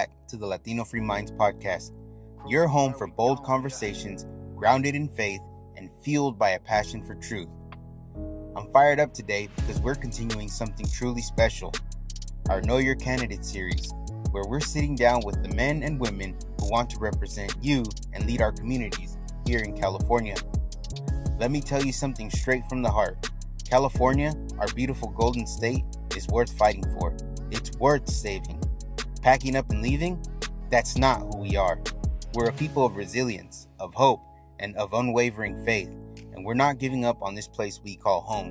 back to the Latino Free Minds podcast, your home for bold conversations grounded in faith and fueled by a passion for truth. I'm fired up today because we're continuing something truly special, our Know Your Candidate series, where we're sitting down with the men and women who want to represent you and lead our communities here in California. Let me tell you something straight from the heart. California, our beautiful golden state, is worth fighting for. It's worth saving. Packing up and leaving? That's not who we are. We're a people of resilience, of hope, and of unwavering faith, and we're not giving up on this place we call home.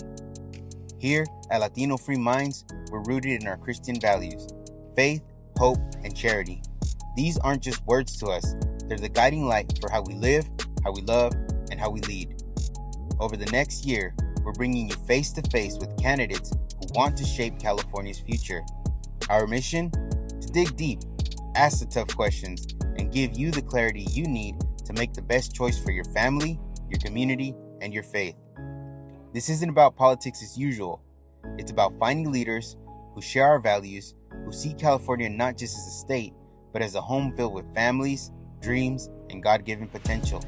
Here at Latino Free Minds, we're rooted in our Christian values: faith, hope, and charity. These aren't just words to us. They're the guiding light for how we live, how we love, and how we lead. Over the next year, we're bringing you face to face with candidates who want to shape California's future. Our mission? To dig deep, ask the tough questions, and give you the clarity you need to make the best choice for your family, your community, and your faith. This isn't about politics as usual. It's about finding leaders who share our values, who see California not just as a state, but as a home filled with families, dreams, and God-given potential.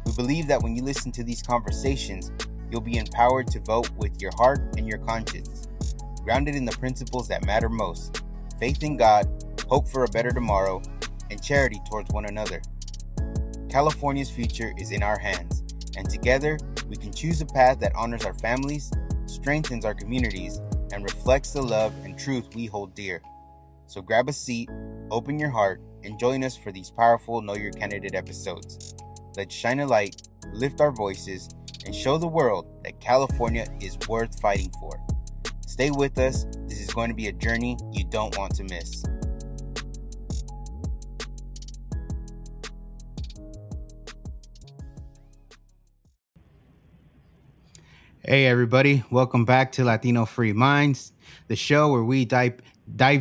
We believe that when you listen to these conversations, you'll be empowered to vote with your heart and your conscience, grounded in the principles that matter most: faith in God, hope for a better tomorrow, and charity towards one another. California's future is in our hands, and together we can choose a path that honors our families, strengthens our communities, and reflects the love and truth we hold dear. So grab a seat, open your heart, and join us for these powerful Know Your Candidate episodes. Let's shine a light, lift our voices, and show the world that California is worth fighting for. Stay with us. This is going to be a journey you don't want to miss. Hey everybody, welcome back to Latino Free Minds, the show where we dive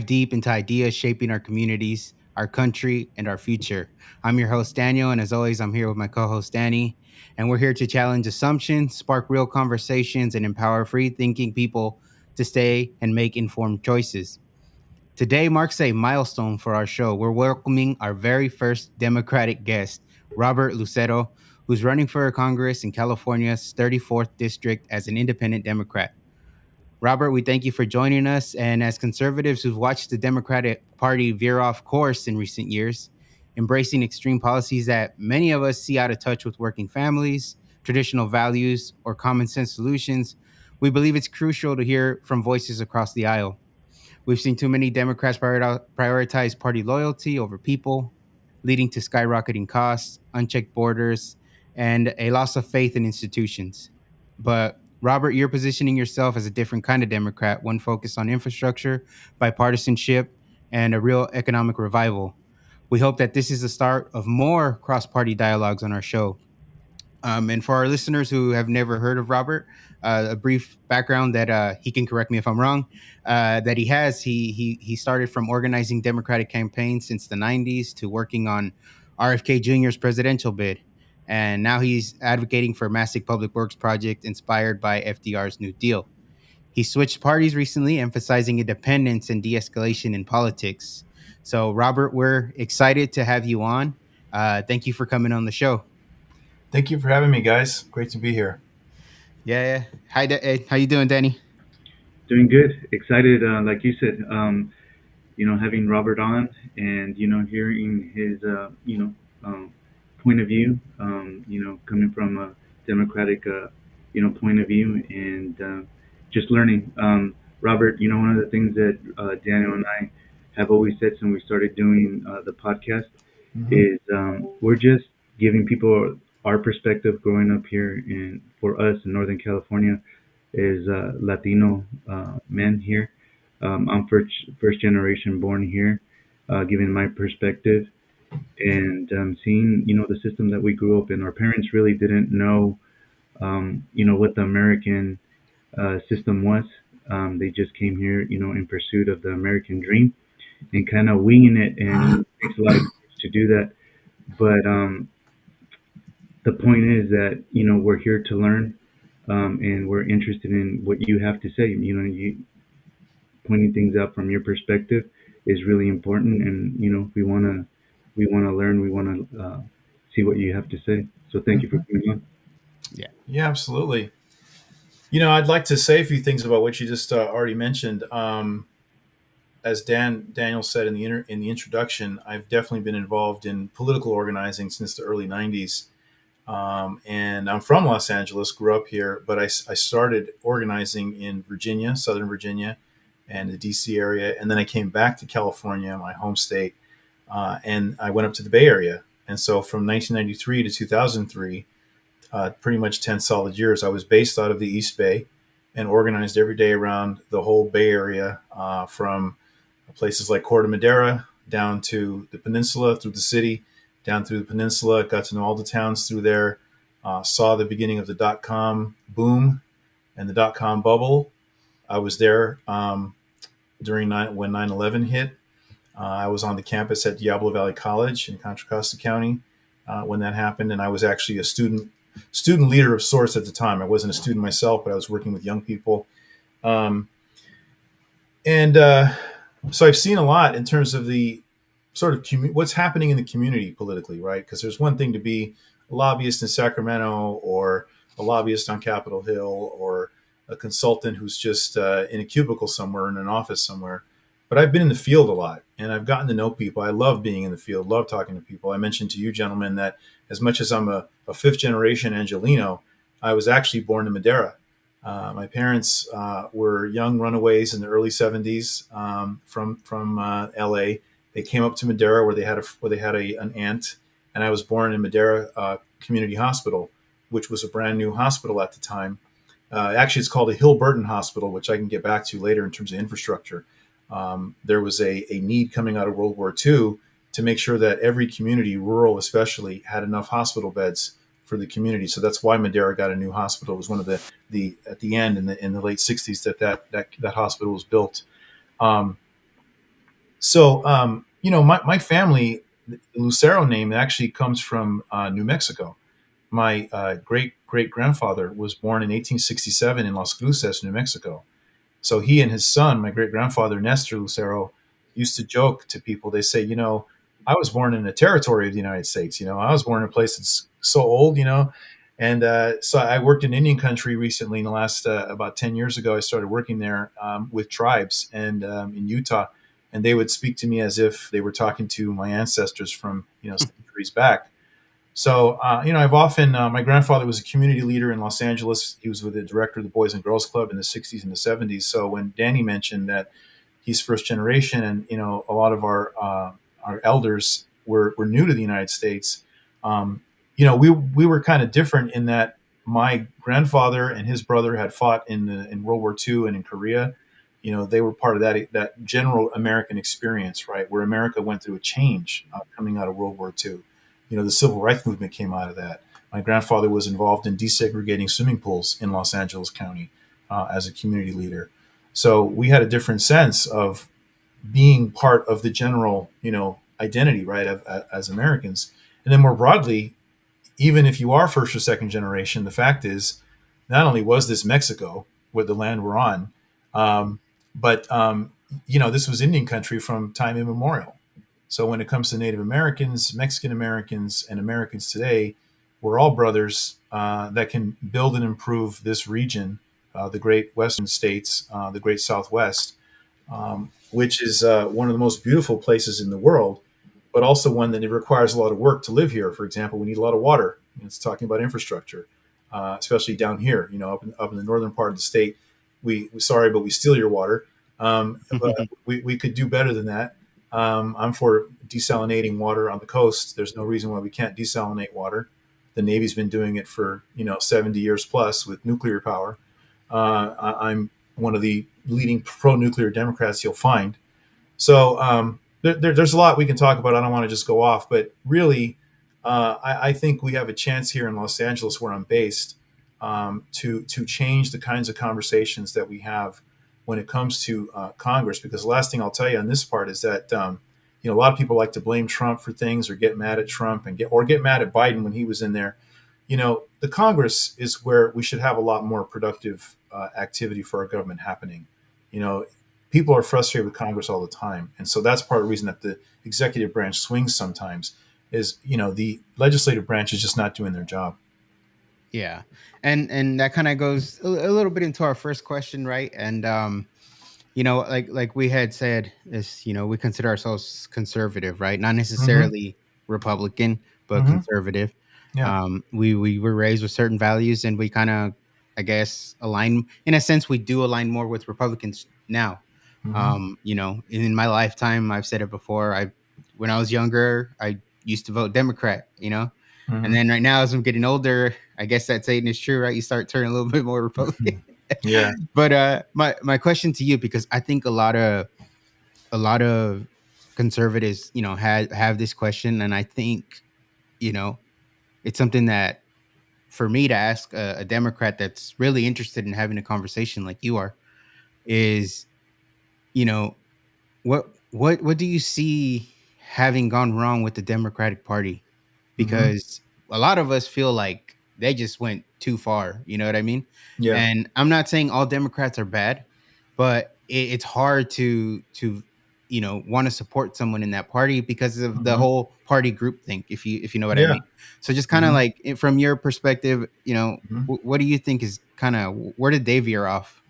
deep into ideas shaping our communities, our country, and our future. I'm your host, Daniel, and as always, I'm here with my co-host, Danny, and we're here to challenge assumptions, spark real conversations, and empower free-thinking people to stay and make informed choices. Today marks a milestone for our show. We're welcoming our very first Democratic guest, Robert Lucero, who's running for Congress in California's 34th District as an independent Democrat. Robert, we thank you for joining us. And as conservatives who've watched the Democratic Party veer off course in recent years, embracing extreme policies that many of us see out of touch with working families, traditional values, or common sense solutions, we believe it's crucial to hear from voices across the aisle. We've seen too many Democrats prioritize party loyalty over people, leading to skyrocketing costs, unchecked borders, and a loss of faith in institutions. But Robert, you're positioning yourself as a different kind of Democrat, one focused on infrastructure, bipartisanship, and a real economic revival. We hope that this is the start of more cross-party dialogues on our show. And for our listeners who have never heard of Robert, a brief background that he can correct me if I'm wrong. That he has he started from organizing Democratic campaigns since the '90s to working on RFK Jr.'s presidential bid, and now he's advocating for a massive public works project inspired by FDR's New Deal. He switched parties recently, emphasizing independence and de-escalation in politics. So, Robert, we're excited to have you on. Thank you for coming on the show. Thank you for having me, guys. Great to be here. Yeah. Hi, how you doing, Danny? Doing good. Excited, like you said, having Robert on and, hearing his, point of view, coming from a Democratic, point of view and just learning. Robert, one of the things that Daniel and I have always said since we started doing the podcast is we're just giving people our perspective growing up here for us in Northern California is Latino men here. I'm first generation born here, giving my perspective and seeing the system that we grew up in. Our parents really didn't know what the American system was. They just came here in pursuit of the American dream and kind of winging it, and it takes a lot of courage to do that. But the point is that we're here to learn, and we're interested in what you have to say. You pointing things out from your perspective, is really important, and we wanna learn, we wanna see what you have to say. So thank you for Mhm. coming on. Yeah. Yeah, absolutely. I'd like to say a few things about what you just already mentioned. As Daniel said in the introduction, I've definitely been involved in political organizing since the early '90s. And I'm from Los Angeles, grew up here, but I started organizing in Virginia, Southern Virginia, and the DC area. And then I came back to California, my home state, and I went up to the Bay Area. And so from 1993 to 2003, pretty much 10 solid years, I was based out of the East Bay and organized every day around the whole Bay Area, from places like Corte Madera down to the peninsula, through the city, down through the peninsula. Got to know all the towns through there. Saw the beginning of the .com boom and the .com bubble. I was there when 9/11 hit. I was on the campus at Diablo Valley College in Contra Costa County when that happened, and I was actually a student leader of sorts at the time. I wasn't a student myself, but I was working with young people. Um, and So I've seen a lot in terms of the sort of what's happening in the community politically, right? Because there's one thing to be a lobbyist in Sacramento, or a lobbyist on Capitol Hill, or a consultant who's just in a cubicle somewhere in an office somewhere. But I've been in the field a lot, and I've gotten to know people. I love being in the field, love talking to people. I mentioned to you, gentlemen, that as much as I'm a fifth generation Angelino, I was actually born in Madera. My parents were young runaways in the early '70s, from LA. They came up to Madera, where they had an aunt, and I was born in Madera Community Hospital, which was a brand new hospital at the time. Actually, it's called a Hill Burton Hospital, which I can get back to later in terms of infrastructure. There was a need coming out of World War II to make sure that every community, rural especially, had enough hospital beds for the community. So that's why Madera got a new hospital. It was one of the at the end in the late '60s that hospital was built. Um, my family, the Lucero name actually comes from New Mexico. My great great grandfather was born in 1867 in Las Cruces, New Mexico. So he and his son, my great grandfather Nestor Lucero, used to joke to people. They say, I was born in a territory of the United States. I was born in a place that's so old. And so I worked in Indian country recently. In the last about 10 years ago, I started working there with tribes and in Utah, and they would speak to me as if they were talking to my ancestors from centuries back. So, I've often, my grandfather was a community leader in Los Angeles. He was with the director of the Boys and Girls Club in the '60s and the '70s. So when Danny mentioned that he's first generation, and, a lot of our elders were new to the United States, we were kind of different in that my grandfather and his brother had fought in World War II and in Korea. They were part of that general American experience, right, where America went through a change coming out of World War II. The civil rights movement came out of that. My grandfather was involved in desegregating swimming pools in Los Angeles County as a community leader. So we had a different sense of being part of the general, identity, right, as Americans. And then more broadly, even if you are first or second generation, the fact is, not only was this Mexico, with the land we're on, um, but this was Indian country from time immemorial. So when it comes to Native Americans, Mexican Americans, and Americans today, we're all brothers that can build and improve this region, the great Western states, the great Southwest, which is one of the most beautiful places in the world, but also one that it requires a lot of work to live here. For example, we need a lot of water. It's talking about infrastructure, especially down here. Up in the northern part of the state, we sorry, but we steal your water. But we could do better than that. I'm for desalinating water on the coast. There's no reason why we can't desalinate water. The Navy's been doing it for 70 years plus with nuclear power. I'm one of the leading pro-nuclear Democrats you'll find. So there's a lot we can talk about. I don't want to just go off, but really, I think we have a chance here in Los Angeles, where I'm based, to change the kinds of conversations that we have when it comes to Congress. Because the last thing I'll tell you on this part is that a lot of people like to blame Trump for things, or get mad at Trump and get mad at Biden when he was in there. The Congress is where we should have a lot more productive activity for our government happening. You know, people are frustrated with Congress all the time, and so that's part of the reason that the executive branch swings sometimes. Is the legislative branch is just not doing their job. Yeah, and that kind of goes a little bit into our first question, right? And like we had said, is we consider ourselves conservative, right? Not Mm-hmm. necessarily Republican, but Mm-hmm. conservative. Yeah. We were raised with certain values, and we kind of, I guess, align. In a sense, we do align more with Republicans now. Mm-hmm. In my lifetime, I've said it before. When I was younger, I used to vote Democrat. And Mm-hmm. then right now, as I'm getting older, I guess that saying is true, right? You start turning a little bit more Republican. Yeah. But my question to you, because I think a lot of conservatives, have this question, and I think, you know, it's something that for me to ask a Democrat that's really interested in having a conversation like you are is, you know, what do you see having gone wrong with the Democratic Party? Mm-hmm. Because a lot of us feel like they just went too far, you know what I mean? Yeah. And I'm not saying all Democrats are bad, but it's hard to want to support someone in that party because of the Mm-hmm. whole party group think, if you know what I Yeah. mean. So just kind of Mm-hmm. like from your perspective, Mm-hmm. what do you think is kind of where did they veer off?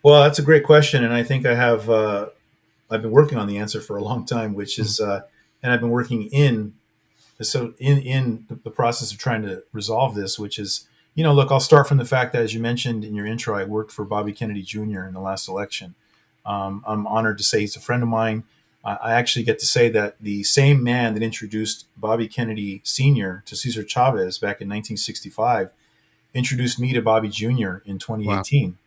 Well, that's a great question, and I think I've been working on the answer for a long time, which Mhm. is and I've been working in the process of trying to resolve this, which is, look, I'll start from the fact that, as you mentioned in your intro, I worked for Bobby Kennedy Jr. in the last election. I'm honored to say he's a friend of mine. I actually get to say that the same man that introduced Bobby Kennedy Sr. to Cesar Chavez back in 1965 introduced me to Bobby Jr. in Wow. 2018.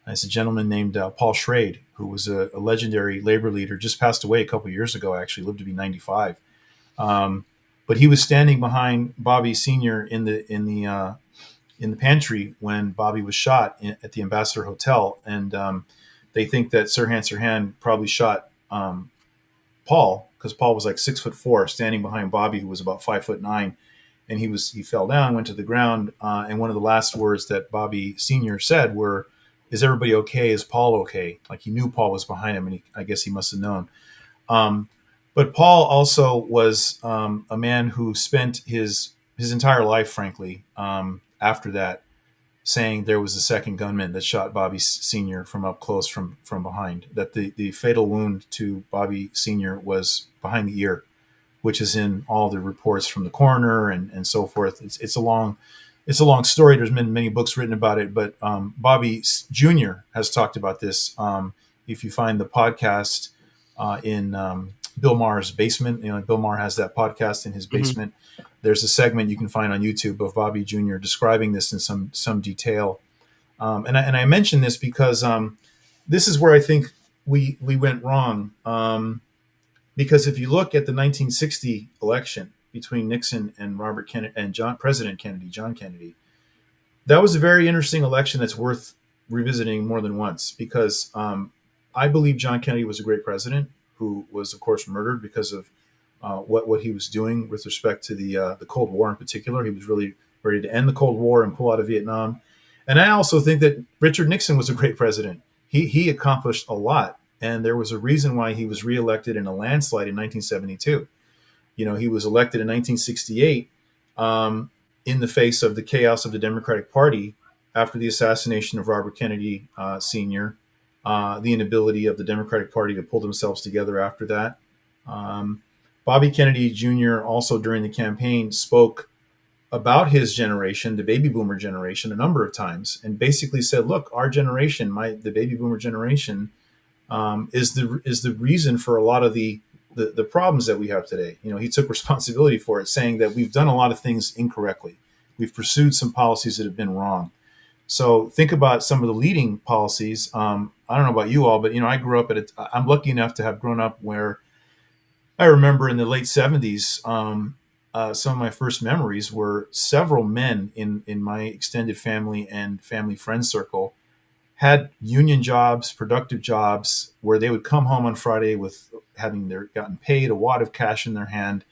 It's a gentleman named Paul Schrade, who was a legendary labor leader, just passed away a couple of years ago, actually, lived to be 95. Um, but he was standing behind Bobby Senior in the pantry when Bobby was shot at the Ambassador Hotel, and they think that Sirhan Sirhan probably shot Paul because Paul was like 6'4", standing behind Bobby, who was about 5'9", and he fell down, went to the ground, and one of the last words that Bobby Senior said were, "Is everybody okay? Is Paul okay?" Like he knew Paul was behind him, and I guess he must have known. Um, but Paul also was a man who spent his entire life, frankly, after that, saying there was a second gunman that shot Bobby Senior from up close from behind. That the fatal wound to Bobby Senior was behind the ear, which is in all the reports from the coroner and so forth. It's a long story. There's been many books written about it, but Bobby Jr. has talked about this. If you find the podcast in Bill Maher's basement, Bill Maher has that podcast in his Hmm. basement. There's a segment you can find on YouTube of Bobby Jr. describing this in some detail. And I mention this because this is where I think we went wrong. Because if you look at the 1960 election between Nixon and Robert Kennedy and President Kennedy, John Kennedy, that was a very interesting election that's worth revisiting more than once because I believe John Kennedy was a great president who was, of course, murdered because of what he was doing with respect to the Cold War in particular. He was really ready to end the Cold War and pull out of Vietnam. And I also think that Richard Nixon was a great president. He accomplished a lot, and there was a reason why he was reelected in a landslide in 1972. He was elected in 1968 um, in the face of the chaos of the Democratic Party after the assassination of Robert Kennedy Sr., the inability of the Democratic Party to pull themselves together after that. Um, Bobby Kennedy Jr. also during the campaign spoke about his generation, the baby boomer generation, a number of times, and basically said, "Look, our generation, the baby boomer generation, is the reason for a lot of the problems that we have today." He took responsibility for it, saying that we've done a lot of things incorrectly. We've pursued some policies that have been wrong. So think about some of the leading policies. I don't know about you all, but I grew up I'm lucky enough to have grown up where I remember in the late '70s. Some of my first memories were several men in my extended family and family friend circle had union jobs, productive jobs, where they would come home on Friday with having gotten paid a wad of cash in their hand.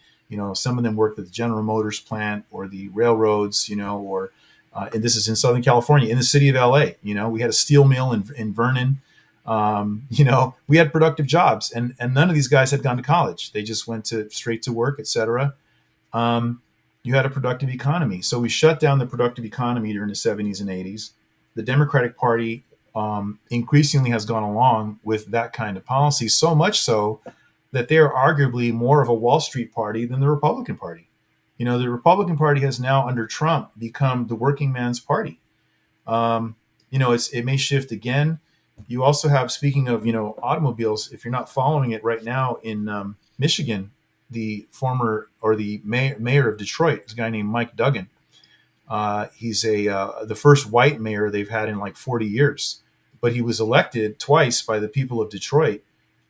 Some of them worked at the General Motors plant or the railroads, and this is in Southern California, in the city of LA. We had a steel mill in Vernon. We had productive jobs, and none of these guys had gone to college. They just went to straight to work, etc. Um, you had a productive economy. So we shut down the productive economy during the 70s and 80s. The Democratic Party increasingly has gone along with that kind of policy, so much so that they are arguably more of a Wall Street party than the Republican Party. The Republican Party has now, under Trump, become the working man's party. Um, it may shift again. You also have, speaking of, automobiles, if you're not following it right now in Michigan, the former or the mayor of Detroit is a guy named Mike Duggan. He's the first white mayor they've had in like 40 years, but he was elected twice by the people of Detroit,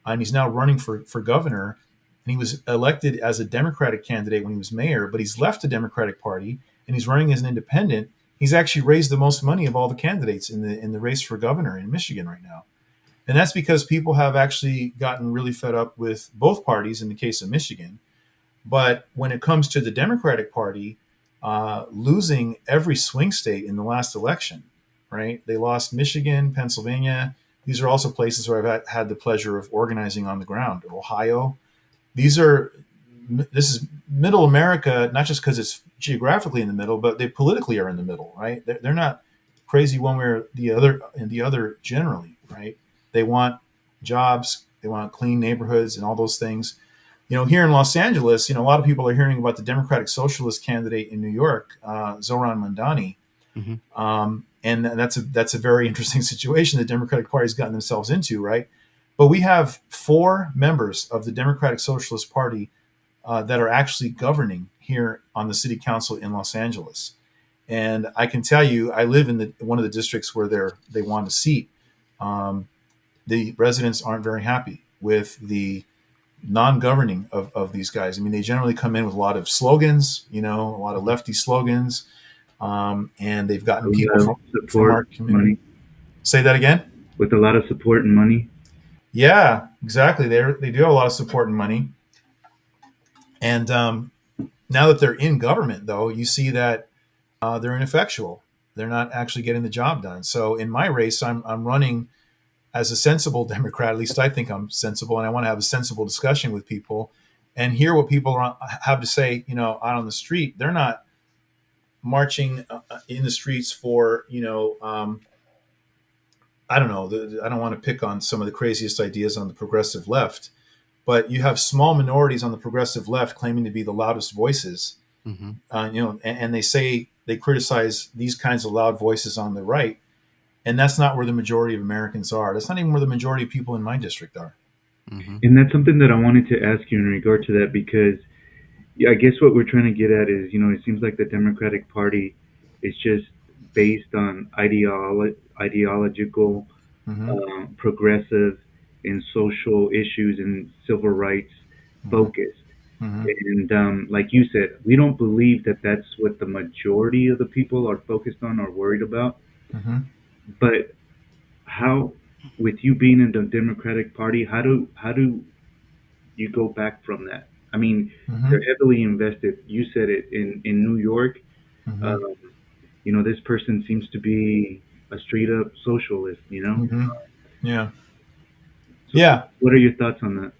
and he's now running for governor. And he was elected as a Democratic candidate when he was mayor, but he's left the Democratic Party and he's running as an independent. He's actually raised the most money of all the candidates in the race for governor in Michigan right now. And that's because people have actually gotten really fed up with both parties in the case of Michigan. But when it comes to the Democratic Party, losing every swing state in the last election, right? They lost Michigan, Pennsylvania. These are also places where I've had the pleasure of organizing on the ground. Ohio. This is middle America, not just because it's geographically in the middle, but they politically are in the middle, right? They're not crazy one way or the other, and the other generally, right? They want jobs, they want clean neighborhoods, and all those things. Here in Los Angeles, a lot of people are hearing about the Democratic Socialist candidate in New York, Zoran Mandani, Mm-hmm. and that's a very interesting situation the Democratic Party's gotten themselves into, right? But we have 4 members of the Democratic Socialist Party that are actually governing here on the city council in Los Angeles. And I can tell you, I live in one of the districts where they want a seat. The residents aren't very happy with the non-governing of these guys. I mean, they generally come in with a lot of slogans, a lot of lefty slogans, and they've A gotten people lot of from support, our community. money, Say that again? with a lot of support and money. Yeah, exactly. They do have a lot of support and money. And now that they're in government, though, you see that they're ineffectual. They're not actually getting the job done. So in my race, I'm running as a sensible Democrat. At least I think I'm sensible, and I want to have a sensible discussion with people and hear what people have to say. Out on the street, they're not marching in the streets for I don't know. I don't want to pick on some of the craziest ideas on the progressive left, but you have small minorities on the progressive left claiming to be the loudest voices. Mm-hmm. And they criticize these kinds of loud voices on the right, and that's not where the majority of Americans are. That's not even where the majority of people in my district are. Mm-hmm. And that's something that I wanted to ask you in regard to that, because yeah, I guess what we're trying to get at is, it seems like the Democratic Party is just based on ideological, Mm-hmm. progressive, and social issues and civil rights Mm-hmm. focused. Mm-hmm. And like you said, we don't believe that that's what the majority of the people are focused on or worried about. Mm-hmm. But how, with you being in the Democratic Party, how do you go back from that? I mean, Mm-hmm. they're heavily invested. You said it in New York. Mm-hmm. Um, this person seems to be a straight up socialist. Mm-hmm. Yeah. So, Yeah. what are your thoughts on that?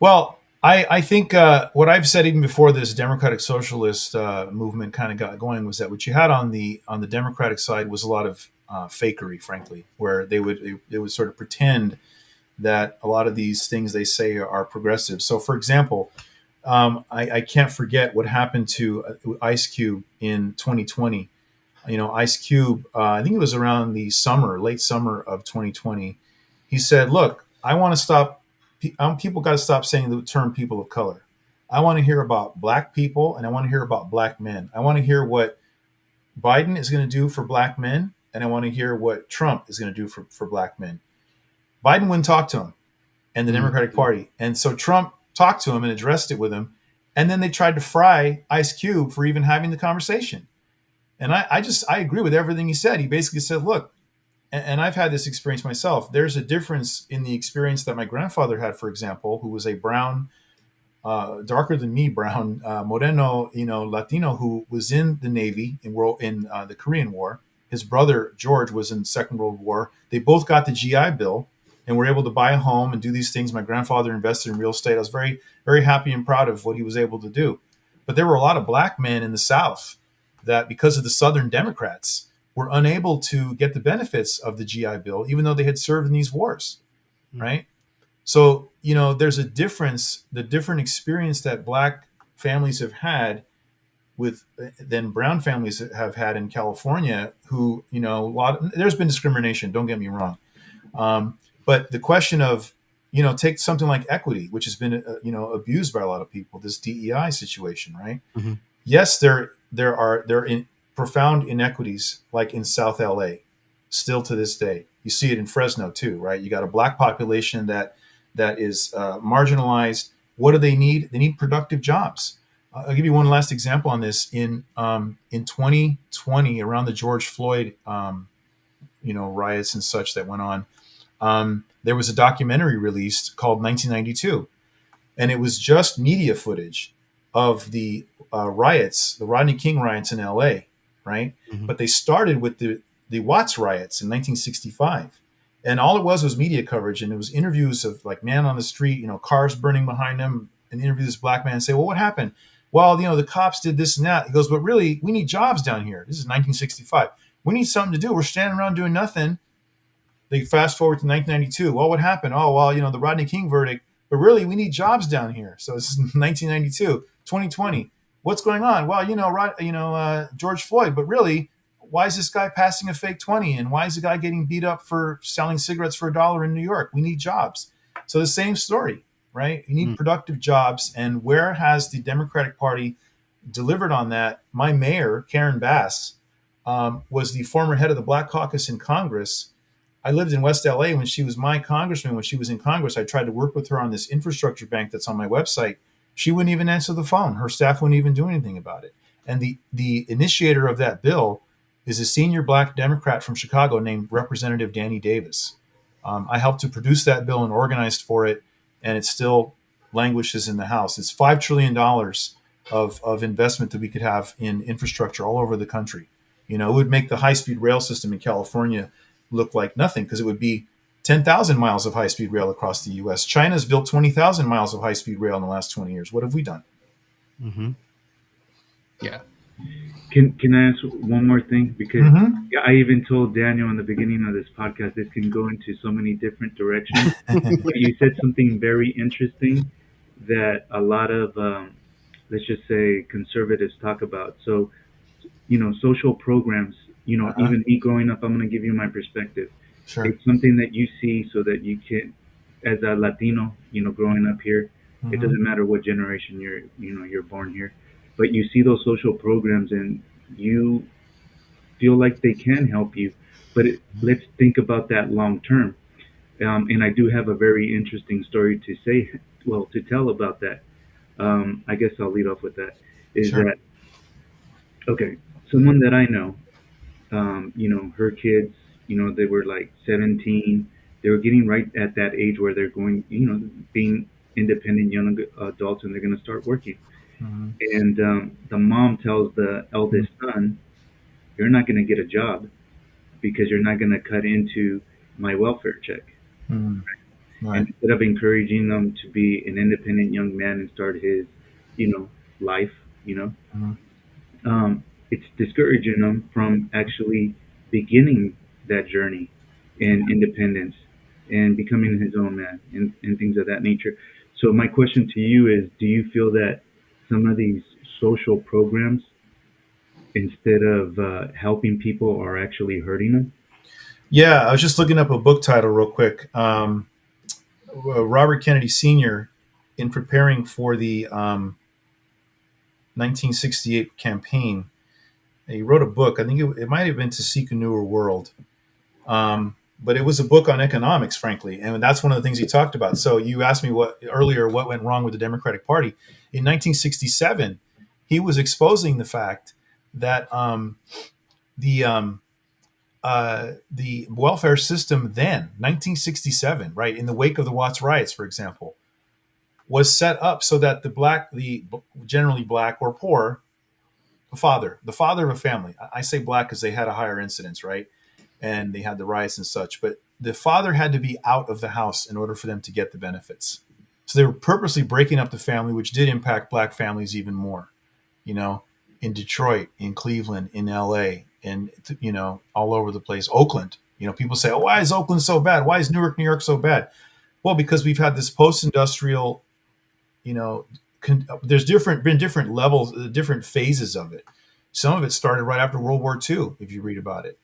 Well, I think what I've said even before this Democratic Socialist movement kind of got going was that what you had on the Democratic side was a lot of fakery, frankly, where they would sort of pretend that a lot of these things they say are progressive. So, for example, I can't forget what happened to Ice Cube in 2020. Ice Cube, I think it was around the late summer of 2020. He said, "Look, I want to stop. People got to stop saying the term people of color. I want to hear about black people, and I want to hear about black men. I want to hear what Biden is going to do for black men, and I want to hear what Trump is going to do for black men." Biden wouldn't talk to him, and the Democratic Party, and so Trump talked to him and addressed it with him, and then they tried to fry Ice Cube for even having the conversation. And I agree with everything he said. He basically said, "Look," and I've had this experience myself. There's a difference in the experience that my grandfather had, for example, who was a brown, darker than me, brown, moreno, Latino, who was in the Navy in the Korean War, his brother George was in the Second World War. They both got the GI Bill and were able to buy a home and do these things. My grandfather invested in real estate. I was very, very happy and proud of what he was able to do. But there were a lot of black men in the South that, because of the Southern Democrats, were unable to get the benefits of the GI Bill, even though they had served in these wars, right? So, there's a difference, the different experience that black families have had with than brown families have had in California, who, there's been discrimination, don't get me wrong. But the question of, take something like equity, which has been, abused by a lot of people, this DEI situation, right? Mm-hmm. Yes, there are profound inequities, like in South LA, still to this day. You see it in Fresno too, right? You got a black population that is marginalized. What do they need? They need productive jobs. I'll give you one last example on this. In 2020, around the George Floyd, riots and such that went on, there was a documentary released called 1992, and it was just media footage of the riots, the Rodney King riots in L.A., right? Mm-hmm. But they started with the Watts riots in 1965. And all it was media coverage, and it was interviews of like man on the street, cars burning behind them, and interview this black man and say, well, what happened? Well, the cops did this and that. He goes, but really, we need jobs down here. This is 1965. We need something to do. We're standing around doing nothing. They fast forward to 1992. Well, what happened? Oh, well, the Rodney King verdict. But really, we need jobs down here. So this is 1992, 2020. What's going on? Well, George Floyd. But really, why is this guy passing a fake 20? And why is the guy getting beat up for selling cigarettes for $1 in New York? We need jobs. So the same story, right? You need productive jobs. And where has the Democratic Party delivered on that? My mayor, Karen Bass, was the former head of the Black Caucus in Congress. I lived in West LA when she was my congressman. When she was in Congress, I tried to work with her on this infrastructure bank that's on my website. She wouldn't even answer the phone. Her staff wouldn't even do anything about it. And the initiator of that bill is a senior black Democrat from Chicago named Representative Danny Davis. I helped to produce that bill and organized for it, and it still languishes in the House. It's $5 trillion of investment that we could have in infrastructure all over the country. It would make the high-speed rail system in California look like nothing, because it would be 10,000 miles of high-speed rail across the U.S. China's built 20,000 miles of high-speed rail in the last 20 years. What have we done? Mm-hmm. Yeah. Can I ask one more thing? Because I even told Daniel in the beginning of this podcast, this can go into so many different directions. But you said something very interesting that a lot of, let's just say, conservatives talk about. So, social programs, even me growing up, I'm going to give you my perspective. Sure. It's something that you see so that you can, as a Latino, growing up here, it doesn't matter what generation you're born here, but you see those social programs and you feel like they can help you. But let's think about that long term. And I do have a very interesting story to tell about that. I guess I'll lead off with that. That, okay, someone that I know, her kids, they were like 17. They were getting right at that age where they're going, being independent young adults, and they're going to start working. And the mom tells the eldest son, you're not going to get a job because you're not going to cut into my welfare check. Right. And instead of encouraging them to be an independent young man and start his, life, it's discouraging them from actually beginning that journey in independence and becoming his own man and things of that nature. So my question to you is, do you feel that some of these social programs, instead of helping people, are actually hurting them? Yeah, I was just looking up a book title real quick. Robert Kennedy Sr., in preparing for the 1968 campaign, he wrote a book. I think it might have been To Seek a Newer World. But it was a book on economics, frankly. And that's one of the things he talked about. So you asked me earlier what went wrong with the Democratic Party. In 1967, he was exposing the fact that the welfare system then, 1967, right, in the wake of the Watts riots, for example, was set up so that the generally black or poor the father of a family. I say black because they had a higher incidence, right? And they had the riots and such. But the father had to be out of the house in order for them to get the benefits. So they were purposely breaking up the family, which did impact black families even more. You know, in Detroit, in Cleveland, in LA, and all over the place. Oakland. People say, "Oh, why is Oakland so bad? Why is Newark, New York so bad?" Well, because we've had this post-industrial, there's been different levels, different phases of it. Some of it started right after World War II, if you read about it.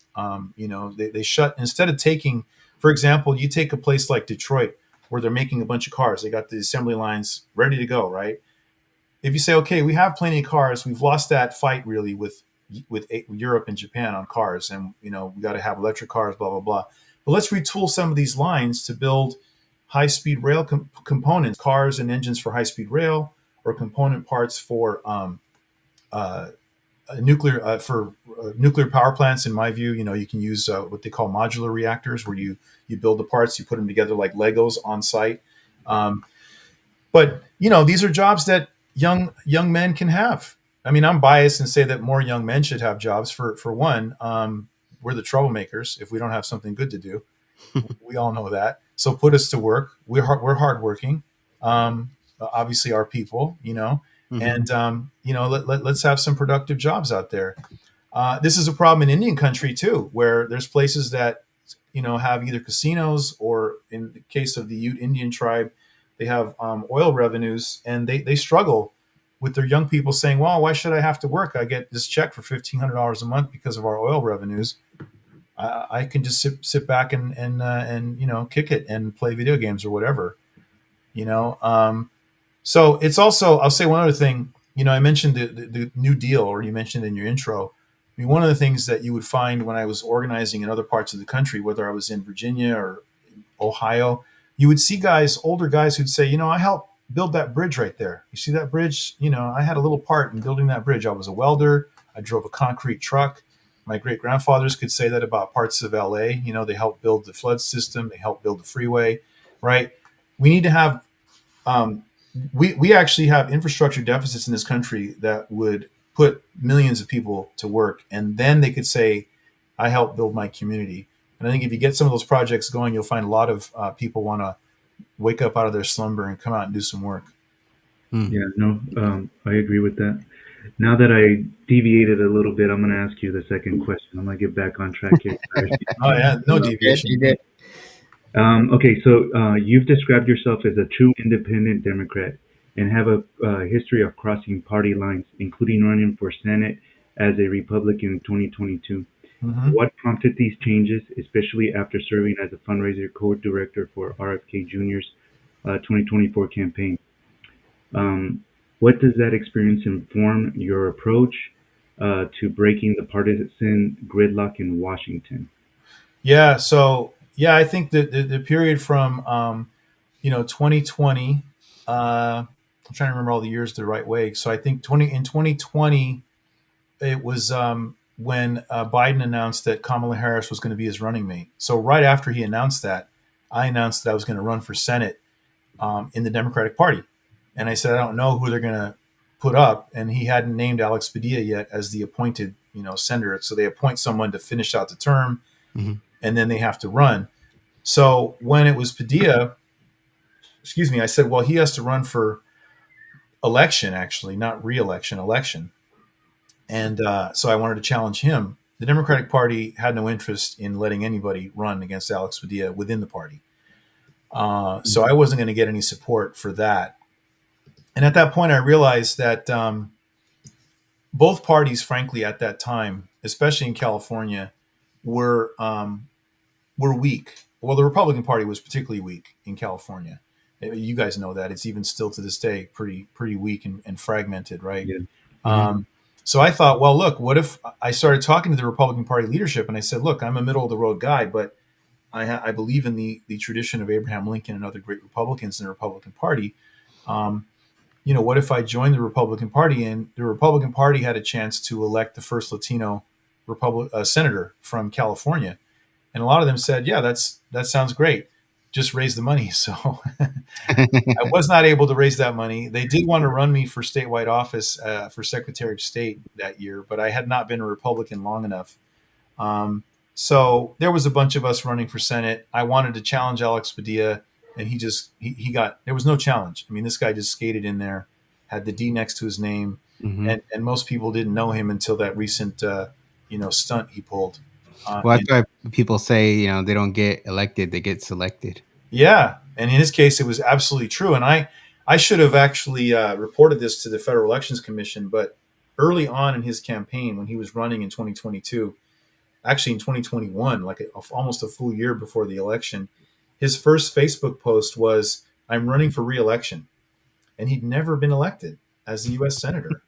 They shut, instead of taking, for example, you take a place like Detroit where they're making a bunch of cars. They got the assembly lines ready to go, right? If you say, okay, we have plenty of cars, we've lost that fight really with Europe and Japan on cars, and we got to have electric cars, blah blah blah. But let's retool some of these lines to build high-speed rail components, cars and engines for high-speed rail, or component parts for nuclear power plants. In my view, you can use what they call modular reactors, where you build the parts, you put them together like Legos on site. But these are jobs that young men can have. I mean, I'm biased and say that more young men should have jobs. For one, we're the troublemakers if we don't have something good to do. We all know that. So put us to work. We're hardworking. Obviously, our people, Mm-hmm. and let's have some productive jobs out there. This is a problem in Indian country too, where there's places that have either casinos, or in the case of the Ute Indian tribe, they have oil revenues, and they struggle with their young people saying, well, why should I have to work? I get this check for $1,500 a month because of our oil revenues. I can just sit back and kick it and play video games or whatever. So it's also, I'll say one other thing. I mentioned the New Deal, or you mentioned in your intro. I mean, one of the things that you would find when I was organizing in other parts of the country, whether I was in Virginia or Ohio, you would see older guys who'd say, I helped build that bridge right there. You see that bridge? I had a little part in building that bridge. I was a welder. I drove a concrete truck. My great grandfathers could say that about parts of LA. They helped build the flood system. They helped build the freeway, right? We need to have, we actually have infrastructure deficits in this country that would put millions of people to work. And then they could say, I helped build my community. And I think if you get some of those projects going, you'll find a lot of people want to wake up out of their slumber and come out and do some work. Yeah, no, I agree with that. Now that I deviated a little bit, I'm going to ask you the second question. I'm going to get back on track here. Oh yeah, no deviation. You did. Okay, so you've described yourself as a true independent Democrat and have a history of crossing party lines, including running for Senate as a Republican in 2022. Mm-hmm. What prompted these changes, especially after serving as a fundraiser co-director for RFK Jr.'s 2024 campaign? What does that experience inform your approach to breaking the partisan gridlock in Washington? Yeah, so I think that the period from 2020, I'm trying to remember all the years the right way. So I think 2020, it was when Biden announced that Kamala Harris was going to be his running mate. So right after he announced that, I announced that I was going to run for Senate in the Democratic Party. And I said, I don't know who they're going to put up. And he hadn't named Alex Padilla yet as the appointed, senator. So they appoint someone to finish out the term, Mm-hmm. and then they have to run. So when it was Padilla, I said, well, he has to run for election, actually, not re-election, election. And so I wanted to challenge him. The Democratic Party had no interest in letting anybody run against Alex Padilla within the party. So I wasn't going to get any support for that. And at that point, I realized that both parties, frankly, at that time, especially in California, were weak. Well, the Republican Party was particularly weak in California. You guys know that. It's even still to this day pretty weak and fragmented, right? Yeah. Mm-hmm. So I thought, well, look, what if I started talking to the Republican Party leadership and I said, look, I'm a middle of the road guy, but I believe in the tradition of Abraham Lincoln and other great Republicans in the Republican Party. What if I joined the Republican Party, and the Republican Party had a chance to elect the first Latino senator from California? And a lot of them said, yeah, that sounds great. just raise the money. So I was not able to raise that money. They did want to run me for statewide office for Secretary of State that year, but I had not been a Republican long enough. So there was a bunch of us running for Senate. I wanted to challenge Alex Padilla, and he got, there was no challenge. I mean, this guy just skated in there, had the D next to his name, Mm-hmm. and most people didn't know him until that recent stunt he pulled. Well, that's why people say, they don't get elected, they get selected. Yeah, and in his case, it was absolutely true. And I should have actually reported this to the Federal Elections Commission, but early on in his campaign, when he was running in 2022, actually in 2021, like almost a full year before the election, his first Facebook post was, "I'm running for re-election," and he'd never been elected as a U.S. senator.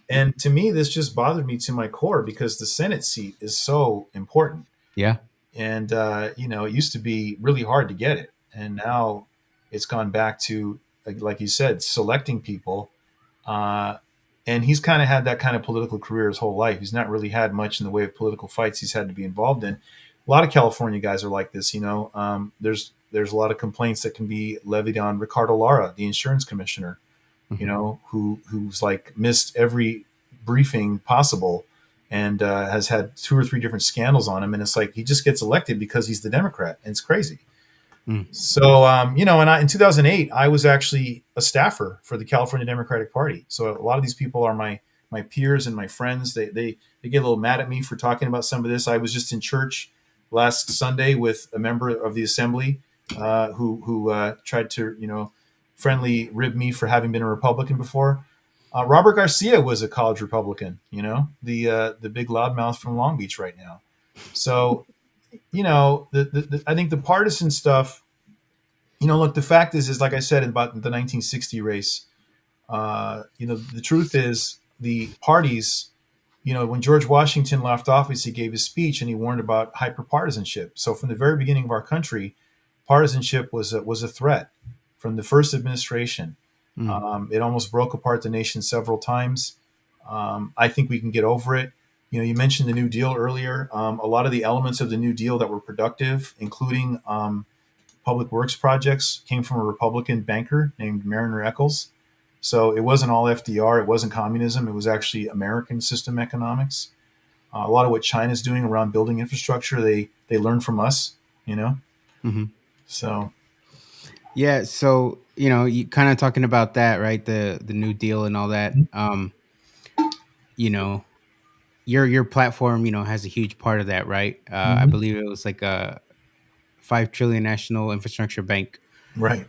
And to me, this just bothered me to my core because the Senate seat is so important. Yeah. And it used to be really hard to get it, and now it's gone back to, like you said, selecting people. And he's kind of had that kind of political career his whole life. He's not really had much in the way of political fights he's had to be involved in. A lot of California guys are like this. There's a lot of complaints that can be levied on Ricardo Lara, the insurance commissioner, who's like missed every briefing possible and has had 2 or 3 different scandals on him. And it's like he just gets elected because he's the Democrat. And it's crazy. So, in 2008, I was actually a staffer for the California Democratic Party. So a lot of these people are my peers and my friends. They get a little mad at me for talking about some of this. I was just in church last Sunday with a member of the assembly who tried to, friendly rib me for having been a Republican before. Robert Garcia was a college Republican, the big loudmouth from Long Beach right now. So, I think the partisan stuff, look, the fact is like I said about the 1960 race, the truth is the parties, when George Washington left office, he gave his speech and he warned about hyperpartisanship. So from the very beginning of our country, partisanship was a threat from the first administration. It almost broke apart the nation several times. I think we can get over it. You mentioned the New Deal earlier. A lot of the elements of the New Deal that were productive, including public works projects, came from a Republican banker named Mariner Eccles. So it wasn't all FDR. It wasn't communism. It was actually American system economics. A lot of what China's doing around building infrastructure, they learned from us, So. Yeah. So, you kind of talking about that, right? The New Deal and all that. Your platform, has a huge part of that, right? I believe it was like a $5 trillion national infrastructure bank. Right.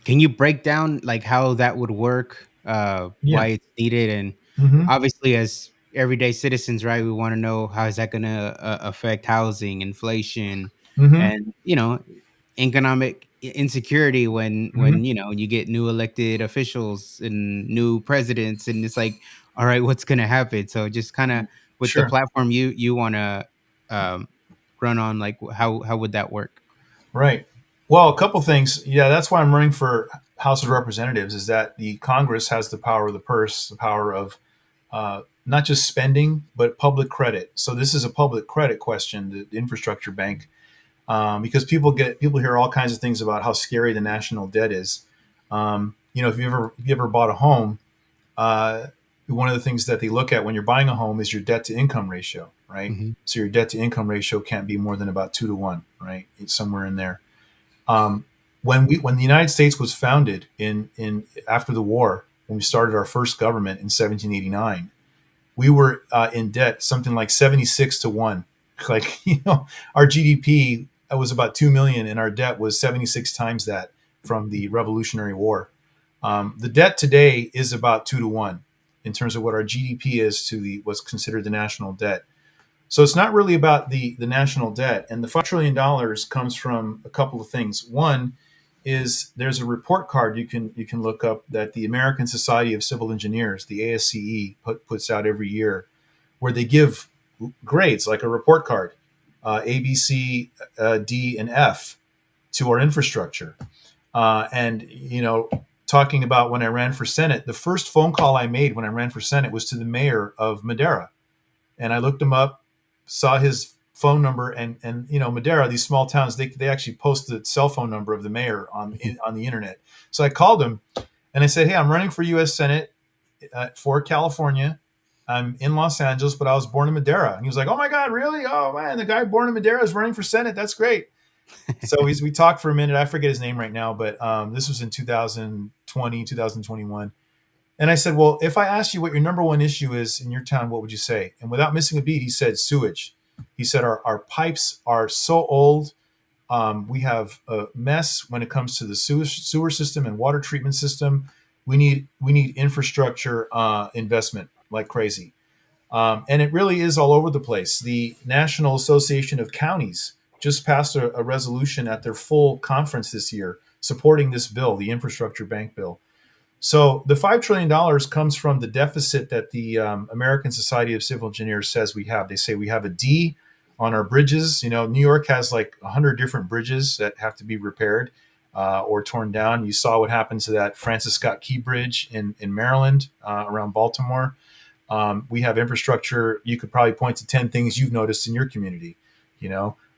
Can you break down like how that would work, why it's needed, and obviously as everyday citizens, right? We want to know how is that going to affect housing, inflation, and economic insecurity when you get new elected officials and new presidents, and it's like, all right, what's going to happen? So just kind of with the platform you want to run on, like how would that work? Right. Well, a couple things. Yeah, that's why I'm running for House of Representatives, is that the Congress has the power of the purse, the power of not just spending, but public credit. So this is a public credit question, the infrastructure bank, because people hear all kinds of things about how scary the national debt is. If you ever bought a home, one of the things that they look at when you're buying a home is your debt to income ratio, right? So your debt to income ratio can't be more than about 2 to 1, right? It's somewhere in there. When the United States was founded in after the war, when we started our first government in 1789, we were in debt something like 76 to 1. Like, our GDP was about 2 million and our debt was 76 times that from the Revolutionary War. The debt today is about 2 to 1 in terms of what our GDP is to what's considered the national debt. So it's not really about the national debt. And the $5 trillion comes from a couple of things. One is there's a report card you can look up that the American Society of Civil Engineers, the ASCE, puts out every year, where they give grades like a report card, A, B, C, D, and F to our infrastructure. Talking about when I ran for Senate, the first phone call I made when I ran for Senate was to the mayor of Madera. And I looked him up, saw his phone number, and Madera, these small towns, they actually post the cell phone number of the mayor on the internet. So I called him and I said, hey, I'm running for U.S. Senate for California. I'm in Los Angeles, but I was born in Madera. And he was like, oh my God, really? Oh man, the guy born in Madera is running for Senate. That's great. So we talked for a minute. I forget his name right now, but this was in 2020, 2021. And I said, well, if I asked you what your number one issue is in your town, what would you say? And without missing a beat, he said sewage. He said, our pipes are so old. We have a mess when it comes to the sewer system and water treatment system. We need infrastructure investment like crazy. And it really is all over the place. The National Association of Counties just passed a resolution at their full conference this year supporting this bill, the infrastructure bank bill. So the $5 trillion comes from the deficit that the American Society of Civil Engineers says we have. They say we have a D on our bridges. New York has like 100 different bridges that have to be repaired or torn down. You saw what happened to that Francis Scott Key Bridge in Maryland around Baltimore. We have infrastructure. You could probably point to 10 things you've noticed in your community,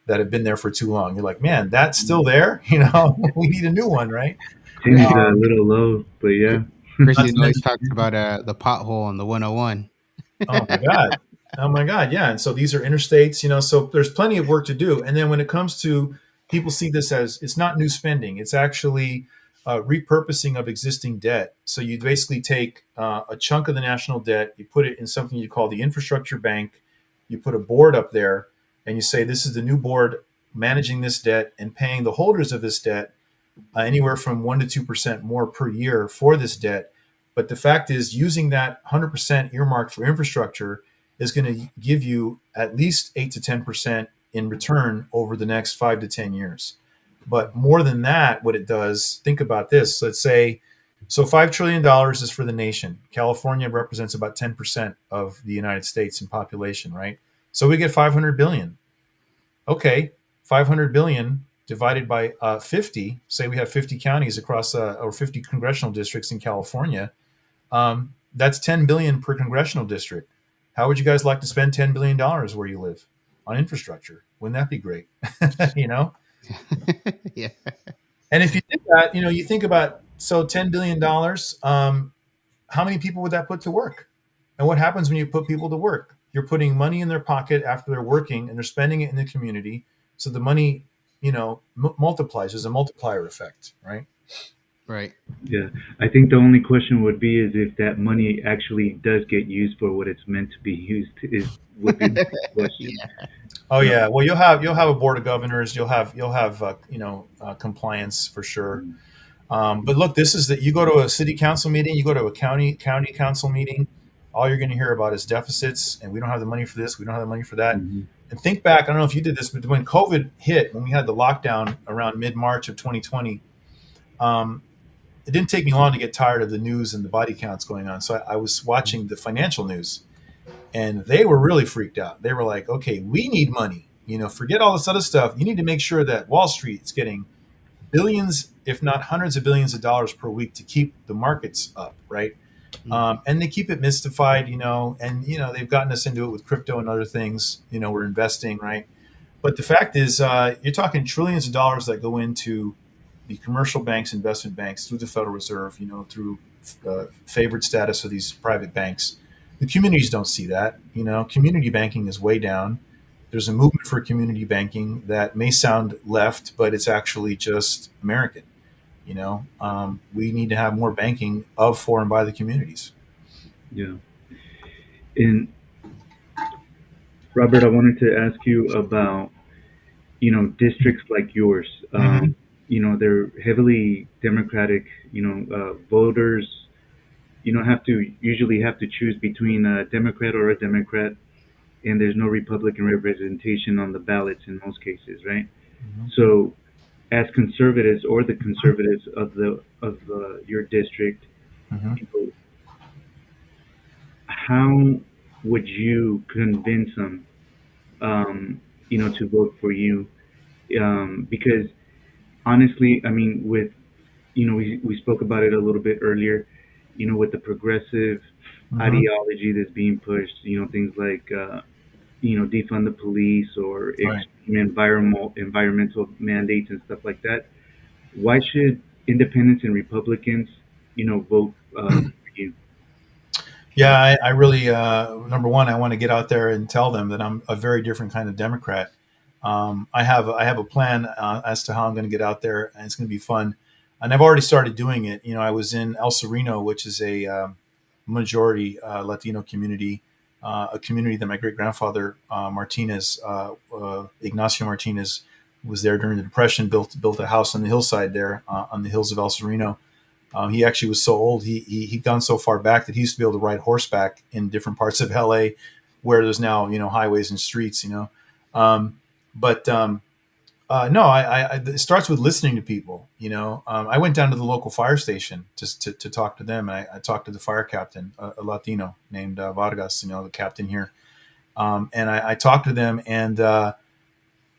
that have been there for too long. You're like, man, that's still there. We need a new one, right? Seems a little low, but yeah. Chrissy always talks about the pothole on the 101. Oh my God. Oh my God. Yeah. And so these are interstates, so there's plenty of work to do. And then when it comes to people see this as it's not new spending, it's actually repurposing of existing debt. So you basically take a chunk of the national debt, you put it in something you call the infrastructure bank, you put a board up there, and you say, this is the new board managing this debt and paying the holders of this debt anywhere from 1% to 2% more per year for this debt. But the fact is, using that 100% earmarked for infrastructure is going to give you at least 8 to 10% in return over the next 5 to 10 years. But more than that, what it does, think about this. Let's say, so $5 trillion is for the nation. California represents about 10% of the United States in population, right? So we get 500 billion. Okay, 500 billion divided by 50. Say we have 50 counties across, or 50 congressional districts in California. That's 10 billion per congressional district. How would you guys like to spend $10 billion where you live on infrastructure? Wouldn't that be great? Yeah. And if you did that, you think about, so $10 billion, how many people would that put to work? And what happens when you put people to work? You're putting money in their pocket after they're working, and they're spending it in the community. So the money, multiplies. There's a multiplier effect, right? Right. Yeah. I think the only question would be is if that money actually does get used for what it's meant to be used would be the question. Yeah. Oh yeah. Well, you'll have a board of governors. You'll have compliance for sure. But look, this is that you go to a city council meeting, you go to a county council meeting, all you're going to hear about is deficits, and we don't have the money for this, we don't have the money for that. Mm-hmm. And think back, I don't know if you did this, but when COVID hit, when we had the lockdown around mid-March of 2020, it didn't take me long to get tired of the news and the body counts going on. So I was watching the financial news, and they were really freaked out. They were like, okay, we need money. Forget all this other stuff. You need to make sure that Wall Street is getting billions, if not hundreds of billions of dollars per week to keep the markets up, right? And they keep it mystified, and they've gotten us into it with crypto and other things. We're investing, right? But the fact is, you're talking trillions of dollars that go into the commercial banks, investment banks, through the Federal Reserve, through favored status of these private banks. The communities don't see that. Community banking is way down. There's a movement for community banking that may sound left, but it's actually just American. We need to have more banking of, for, and by the communities. Yeah. And Robert, I wanted to ask you about, districts like yours. They're heavily Democratic. Voters, usually have to choose between a Democrat or a Democrat, and there's no Republican representation on the ballots in most cases, right? Mm-hmm. So, as conservatives or the conservatives of your district, Mm-hmm. How would you convince them, to vote for you? Because honestly, I mean, we spoke about it a little bit earlier, with the progressive Mm-hmm. ideology that's being pushed, things like, defund the police or Right. environmental mandates and stuff like that. Why should independents and Republicans, vote for you? Yeah, I really, number one, I want to get out there and tell them that I'm a very different kind of Democrat. I have a plan as to how I'm going to get out there, and it's going to be fun. And I've already started doing it. I was in El Sereno, which is a majority Latino community, a community that my great grandfather Martinez, Ignacio Martinez, was there during the Depression. Built a house on the hillside there on the hills of El Sereno. He actually was so old, he'd gone so far back that he used to be able to ride horseback in different parts of LA where there's now, highways and streets. But no, it starts with listening to people. I went down to the local fire station just to talk to them. And I talked to the fire captain, a Latino named Vargas, the captain here. And I talked to them, and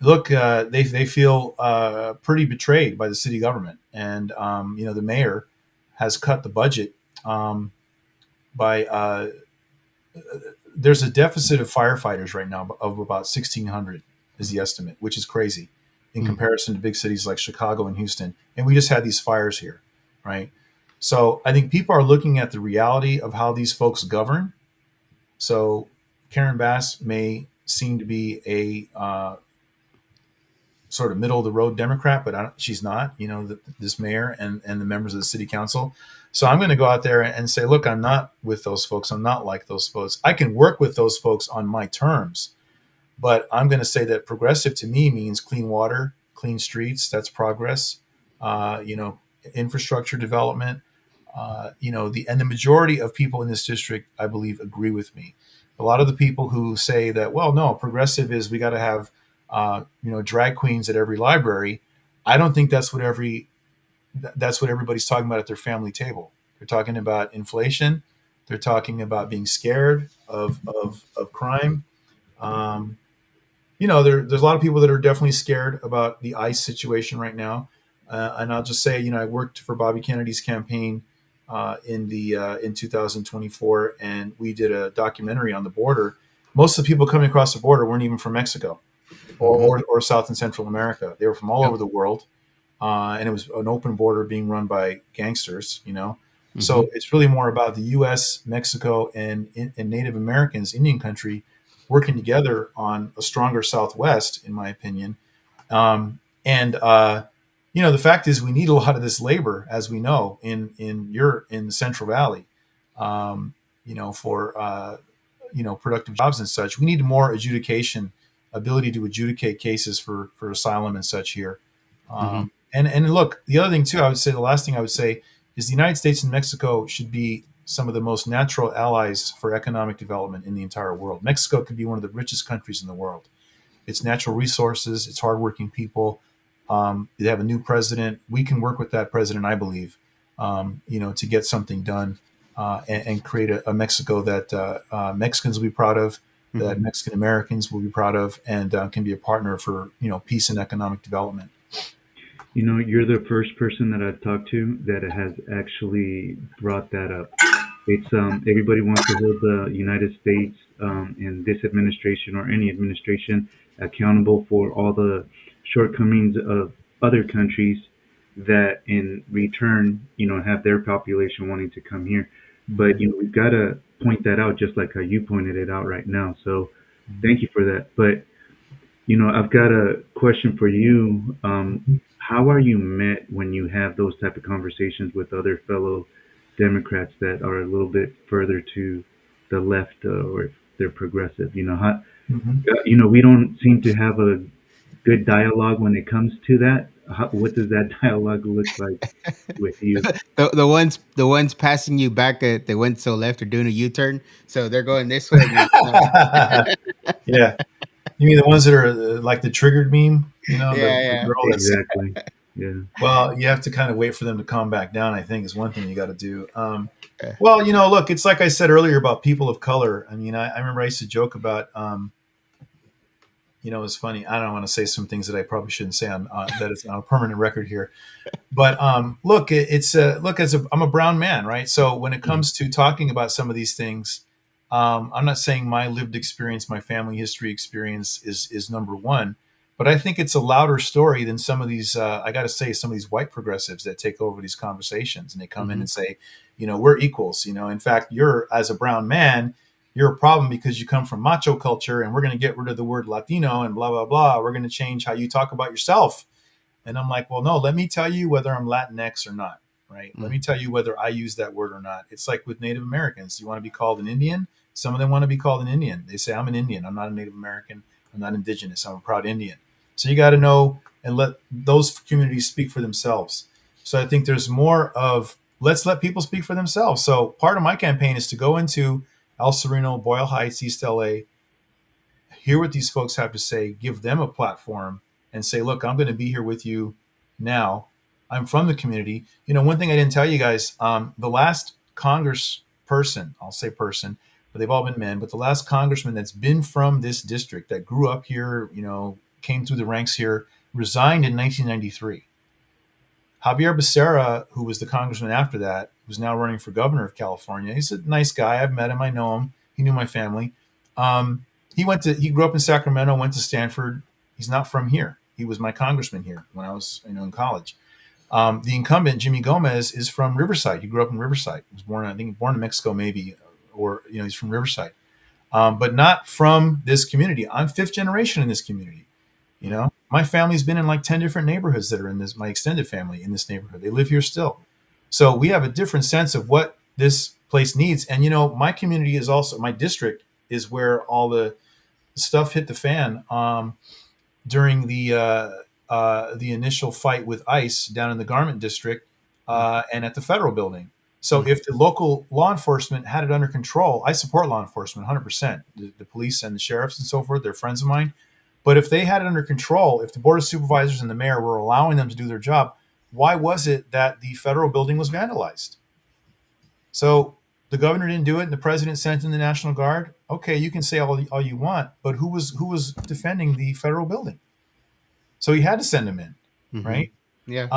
look, they feel pretty betrayed by the city government, and the mayor has cut the budget by. There's a deficit of firefighters right now of about 1,600 is the estimate, which is crazy in comparison to big cities like Chicago and Houston. And we just had these fires here, right? So I think people are looking at the reality of how these folks govern. So Karen Bass may seem to be a sort of middle of the road Democrat, but she's not. This mayor and the members of the city council. So I'm going to go out there and say, look, I'm not with those folks. I'm not like those folks. I can work with those folks on my terms, but I'm going to say that progressive to me means clean water, clean streets. That's progress. Infrastructure development. And the majority of people in this district, I believe, agree with me. A lot of the people who say that, well, no, progressive is we got to have drag queens at every library. I don't think that's what everybody's talking about at their family table. They're talking about inflation. They're talking about being scared of crime. There's a lot of people that are definitely scared about the ICE situation right now. And I'll just say, I worked for Bobby Kennedy's campaign in 2024, and we did a documentary on the border. Most of the people coming across the border weren't even from Mexico or South and Central America. They were from all over the world. And it was an open border being run by gangsters, So it's really more about the U.S., Mexico, and Native Americans, Indian country, working together on a stronger Southwest, in my opinion. The fact is we need a lot of this labor, as we know, in the Central Valley, for productive jobs and such. We need more ability to adjudicate cases for asylum and such here. And look, the other thing too, the last thing I would say is the United States and Mexico should be some of the most natural allies for economic development in the entire world. Mexico could be one of the richest countries in the world. It's natural resources, it's hardworking people. They have a new president. We can work with that president, I believe, to get something done and create a Mexico that Mexicans will be proud of, that Mexican Americans will be proud of, and can be a partner for peace and economic development. You're the first person that I've talked to that has actually brought that up. It's everybody wants to hold the United States and this administration or any administration accountable for all the shortcomings of other countries that in return, have their population wanting to come here. But, we've got to point that out just like how you pointed it out right now. So thank you for that. But, I've got a question for you. How are you met when you have those type of conversations with other fellow Democrats that are a little bit further to the left or if they're progressive? We don't seem to have a good dialogue when it comes to that. What does that dialogue look like with you? The ones passing you back, they went so left, are doing a U-turn, so they're going this way. Yeah. You mean the ones that are like the triggered meme? The girl that's exactly. Yeah. Well, you have to kind of wait for them to calm back down, I think, is one thing you got to do. Well, look, it's like I said earlier about people of color. I mean, I remember I used to joke about, it's funny. I don't want to say some things that I probably shouldn't say on that is on a permanent record here. But look, I'm a brown man, right? So when it comes to talking about some of these things, I'm not saying my lived experience, my family history experience is number one, but I think it's a louder story than some of these. I got to say, some of these white progressives that take over these conversations and they come in Mm-hmm. and say, we're equals. In fact, you're as a brown man, you're a problem because you come from macho culture, and we're going to get rid of the word Latino and blah blah blah. We're going to change how you talk about yourself. And I'm like, well, no, let me tell you whether I'm Latinx or not, right? Let me tell you whether I use that word or not. It's like with Native Americans. You want to be called an Indian? Some of them want to be called an Indian. They say, I'm an Indian. I'm not a Native American. I'm not indigenous. I'm a proud Indian. So you got to know and let those communities speak for themselves. So I think there's more of let's let people speak for themselves. So part of my campaign is to go into El Sereno, Boyle Heights, East LA, hear what these folks have to say, give them a platform, and say, look, I'm going to be here with you now. I'm from the community. One thing I didn't tell you guys, the last Congress person, I'll say person, but they've all been men, but the last congressman that's been from this district that grew up here, came through the ranks here, resigned in 1993. Javier Becerra, who was the congressman after that, who's now running for governor of California. He's a nice guy. I've met him. I know him. He knew my family. Um, he grew up in Sacramento, went to Stanford. He's not from here. He was my congressman here when I was, in college. The incumbent, Jimmy Gomez, is from Riverside. He grew up in Riverside. He was born in Mexico, maybe, or, he's from Riverside, but not from this community. I'm fifth generation in this community. My family's been in like 10 different neighborhoods that are in this, my extended family in this neighborhood. They live here still. So we have a different sense of what this place needs. And, my community is also, my district is where all the stuff hit the fan during the initial fight with ICE down in the Garment District and at the federal building. So if the local law enforcement had it under control, I support law enforcement 100%. The police and the sheriffs and so forth, they're friends of mine. But if they had it under control, if the board of supervisors and the mayor were allowing them to do their job, why was it that the federal building was vandalized? So the governor didn't do it, and the president sent in the National Guard. Okay, you can say all you want, but who was defending the federal building? So he had to send them in, right? Yeah.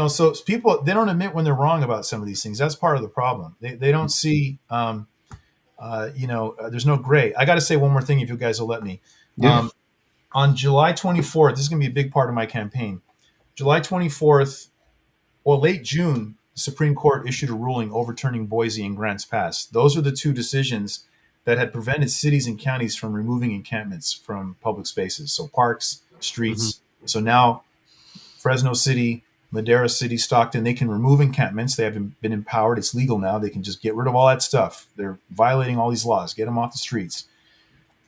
So people, they don't admit when they're wrong about some of these things. That's part of the problem. They don't see, there's no gray. I got to say one more thing, if you guys will let me. Yeah. On July 24th, this is going to be a big part of my campaign. July 24th, or late June, the Supreme Court issued a ruling overturning Boise and Grants Pass. Those are the two decisions that had prevented cities and counties from removing encampments from public spaces. So parks, streets. So now Fresno City, Madera City, Stockton, they can remove encampments. They have been empowered. It's legal now. They can just get rid of all that stuff. They're violating all these laws. Get them off the streets.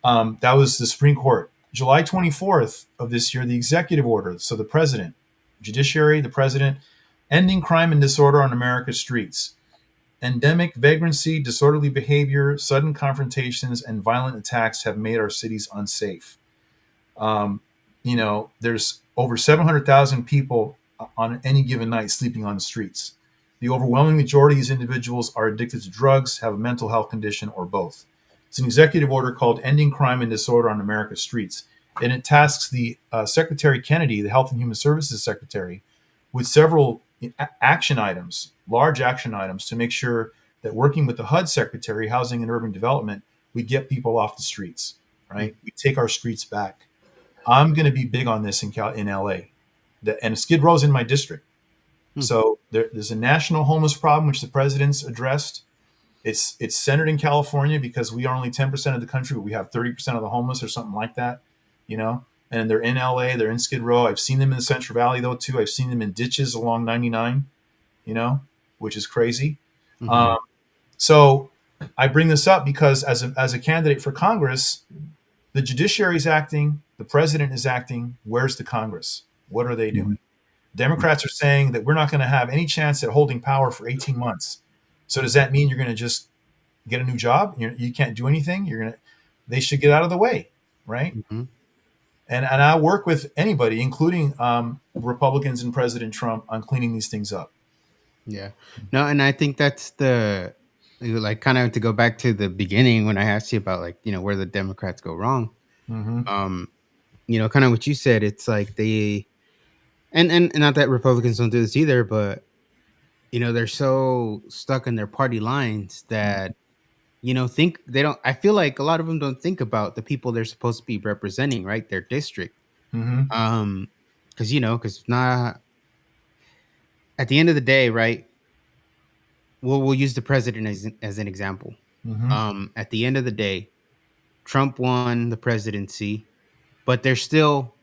That was the Supreme Court. July 24th of this year, the executive order. So the president, judiciary, the president, ending crime and disorder on America's streets. Endemic vagrancy, disorderly behavior, sudden confrontations, and violent attacks have made our cities unsafe. There's over 700,000 people on any given night sleeping on the streets. The overwhelming majority of these individuals are addicted to drugs, have a mental health condition, or both. It's an executive order called Ending Crime and Disorder on America's Streets, and it tasks the Secretary Kennedy, the Health and Human Services Secretary, with several action items, large action items, to make sure that working with the HUD Secretary, Housing and Urban Development, we get people off the streets, right? We take our streets back. I'm going to be big on this in LA, and Skid Row's in my district. So there's a national homeless problem, which the president's addressed. It's centered in California because we are only 10% of the country, but we have 30% of the homeless or something like that, and they're in LA, they're in Skid Row. I've seen them in the Central Valley though, too. I've seen them in ditches along 99, which is crazy. So I bring this up because as a candidate for Congress, the judiciary is acting, the president is acting. Where's the Congress? What are they doing? Democrats are saying that we're not going to have any chance at holding power for 18 months. So does that mean you're going to just get a new job? You can't do anything. They should get out of the way, right? And I work with anybody, including Republicans and President Trump, on cleaning these things up. Yeah. No, and I think that's like kind of to go back to the beginning when I asked you about where the Democrats go wrong. Kind of what you said. It's like they and not that Republicans don't do this either, but they're so stuck in their party lines that think they don't. I feel like a lot of them don't think about the people they're supposed to be representing, right? Their district. Mm-hmm. Because not at the end of the day, right? We'll use the president as an example. Mm-hmm. At the end of the day, Trump won the presidency, but there's still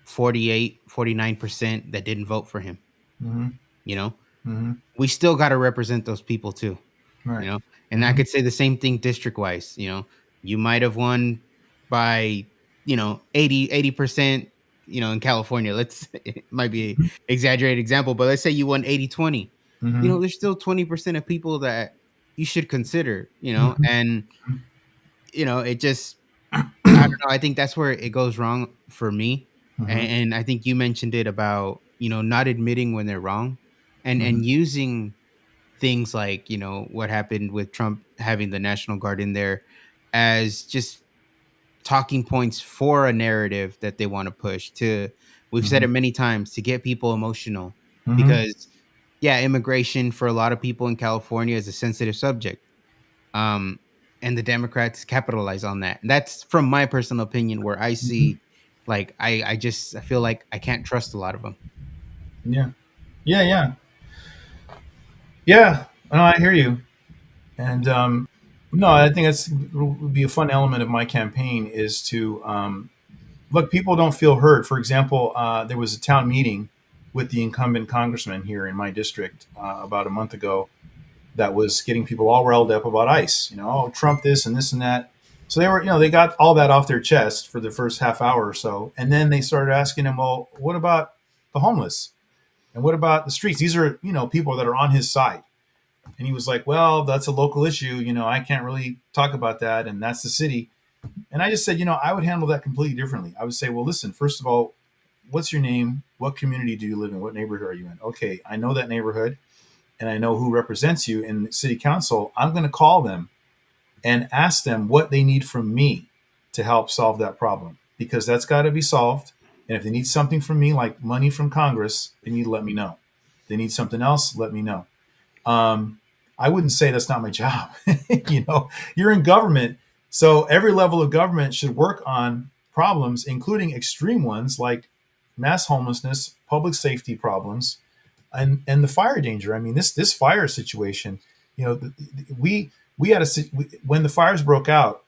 49% that didn't vote for him. Mm-hmm. You know, Mm-hmm. we still got to represent those people too. Right. And I Mm-hmm. could say the same thing district wise. You might have won by 80%. In California, it might be an exaggerated example, but let's say you won 80-20. Mm-hmm. There's still 20% of people that you should consider. Mm-hmm. And it just, I don't know. I think that's where it goes wrong for me. Mm-hmm. And I think you mentioned it about, not admitting when they're wrong, Mm-hmm. and using things like, what happened with Trump having the National Guard in there as just talking points for a narrative that they want to push to. We've said Mm-hmm. it many times, to get people emotional, Mm-hmm. because yeah, immigration for a lot of people in California is a sensitive subject. Um, and the Democrats capitalize on that. And that's from my personal opinion, where I Mm-hmm. see, like, I feel like I can't trust a lot of them. Yeah. Yeah. Yeah. Yeah. No, I hear you. And no, I think that's would be a fun element of my campaign is to look. People don't feel heard. For example, there was a town meeting with the incumbent congressman here in my district about a month ago that was getting people all riled up about ICE. Oh, Trump this and this and that. So they were, they got all that off their chest for the first half hour or so, and then they started asking him, well, what about the homeless? And what about the streets? These are, people that are on his side. And he was like, well, that's a local issue. I can't really talk about that. And that's the city. And I just said, I would handle that completely differently. I would say, well, listen, first of all, what's your name? What community do you live in? What neighborhood are you in? Okay, I know that neighborhood and I know who represents you in city council. I'm going to call them and ask them what they need from me to help solve that problem, because that's got to be solved. And if they need something from me, like money from Congress, they need to let me know. If they need something else, let me know. Um, I wouldn't say that's not my job. You're in government, so every level of government should work on problems, including extreme ones like mass homelessness, public safety problems, and the fire danger. I mean, this fire situation. We we had when the fires broke out.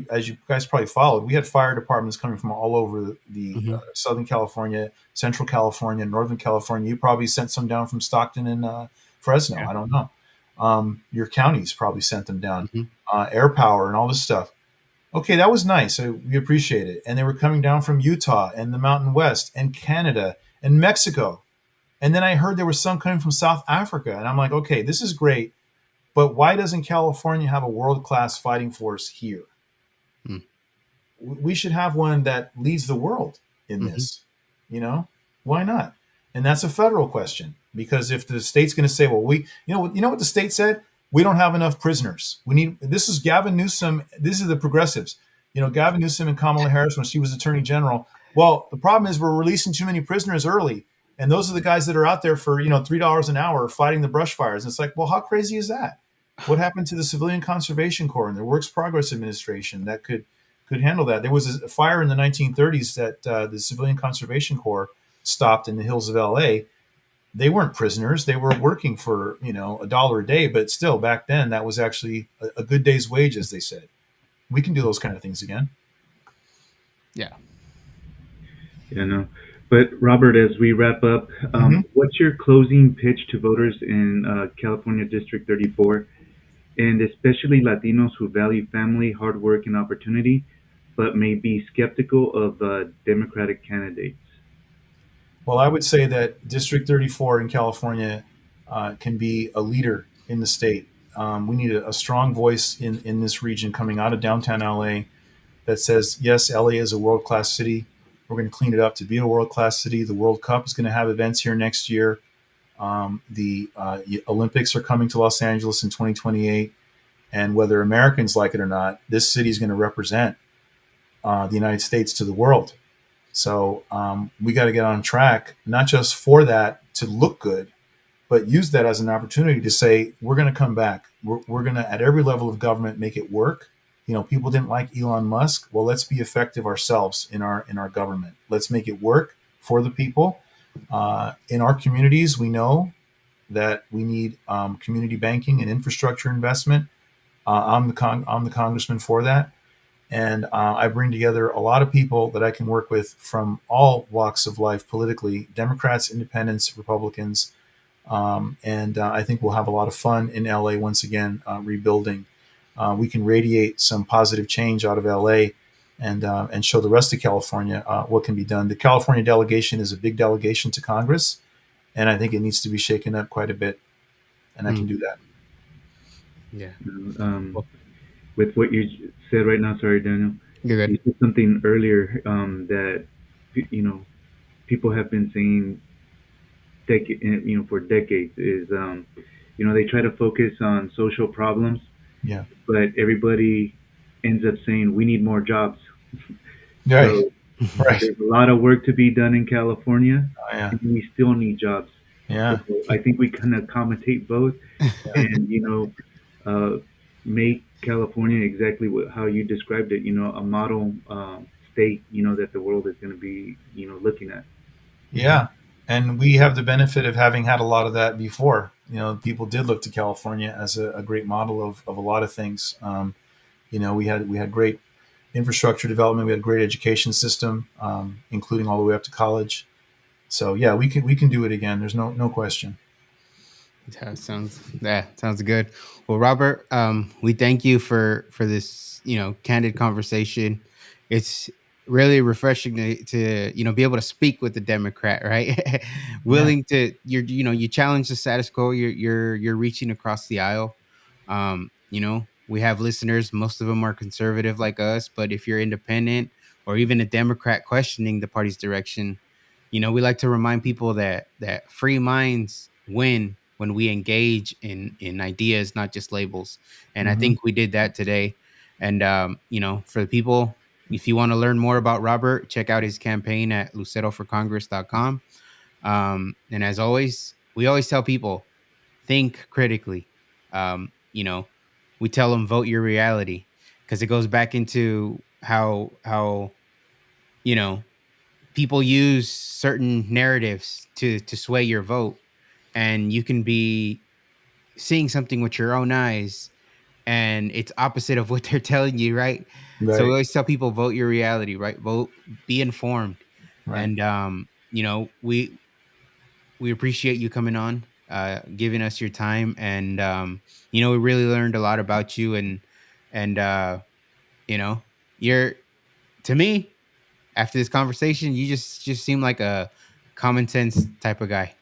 As you guys probably followed, we had fire departments coming from all over the Mm-hmm. Southern California, Central California, Northern California. You probably sent some down from Stockton and Fresno. Yeah. I don't know. Your counties probably sent them down. Mm-hmm. Air power and all this stuff. Okay, that was nice. We appreciate it. And they were coming down from Utah and the Mountain West and Canada and Mexico. And then I heard there was some coming from South Africa. And I'm like, okay, this is great. But why doesn't California have a world-class fighting force here? We should have one that leads the world in Mm-hmm. this. Why not? And that's a federal question, because if the state's going to say, well, what the state said, we don't have enough prisoners. We need. This is Gavin Newsom. These are the progressives. Gavin Newsom and Kamala Harris when she was Attorney General. Well, the problem is we're releasing too many prisoners early, and those are the guys that are out there for $3 an hour fighting the brush fires. And it's like, well, how crazy is that? What happened to the Civilian Conservation Corps and the Works Progress Administration that could handle that? There was a fire in the 1930s that the Civilian Conservation Corps stopped in the hills of LA. They weren't prisoners. They were working for, $1 a day, but still back then that was actually a good day's wage, as they said. We can do those kind of things again. Yeah. Yeah, no. But Robert, as we wrap up, what's your closing pitch to voters in California District 34, and especially Latinos who value family, hard work, and opportunity, but may be skeptical of Democratic candidates? Well, I would say that District 34 in California can be a leader in the state. We need a strong voice in this region coming out of downtown LA that says, yes, LA is a world-class city. We're going to clean it up to be a world-class city. The World Cup is going to have events here next year. The Olympics are coming to Los Angeles in 2028. And whether Americans like it or not, this city is going to represent the United States to the world. So we got to get on track, not just for that to look good, but use that as an opportunity to say, we're going to come back. We're going to, at every level of government, make it work. People didn't like Elon Musk. Well, let's be effective ourselves in our government. Let's make it work for the people. In our communities, we know that we need community banking and infrastructure investment. I'm the congressman for that, and I bring together a lot of people that I can work with from all walks of life politically: Democrats, Independents, Republicans, and I think we'll have a lot of fun in LA once again, rebuilding. We can radiate some positive change out of LA, and show the rest of California what can be done. The California delegation is a big delegation to Congress, and I think it needs to be shaken up quite a bit, and I can do that. Yeah. Um, with what you said right now, sorry, Daniel, You're you good. said something earlier that people have been saying for decades is they try to focus on social problems, Yeah. but everybody ends up saying we need more jobs. Right. So Right. there's a lot of work to be done in California, Oh, yeah. and we still need jobs. So Yeah. I think we kind of commentate both, and uh, make California exactly how you described it. A model state. That the world is going to be looking at. Yeah. And we have the benefit of having had a lot of that before. People did look to California as a great model of a lot of things. We had great infrastructure development. We had a great education system, including all the way up to college. So yeah, we can do it again. There's no question. Sounds good. Well, Robert, we thank you for this, candid conversation. It's really refreshing to be able to speak with the Democrat, right? Yeah. Willing to you challenge the status quo. You're reaching across the aisle. We have listeners. Most of them are conservative like us, but if you're independent or even a Democrat questioning the party's direction, we like to remind people that free minds win when we engage in ideas, not just labels. And I Hmm. think we did that today. And for the people, if you want to learn more about Robert, check out his campaign at luceroforcongress.com. And as always, we always tell people, think critically. Um, you know, we tell them vote your reality, because it goes back into how you know people use certain narratives to sway your vote, and you can be seeing something with your own eyes and it's opposite of what they're telling you, right? So we Right. always tell people vote your reality, right? Vote, be informed. Right. And we appreciate you coming on, giving us your time, and we really learned a lot about you, and you know you're, to me, after this conversation, you just seem like a common sense type of guy.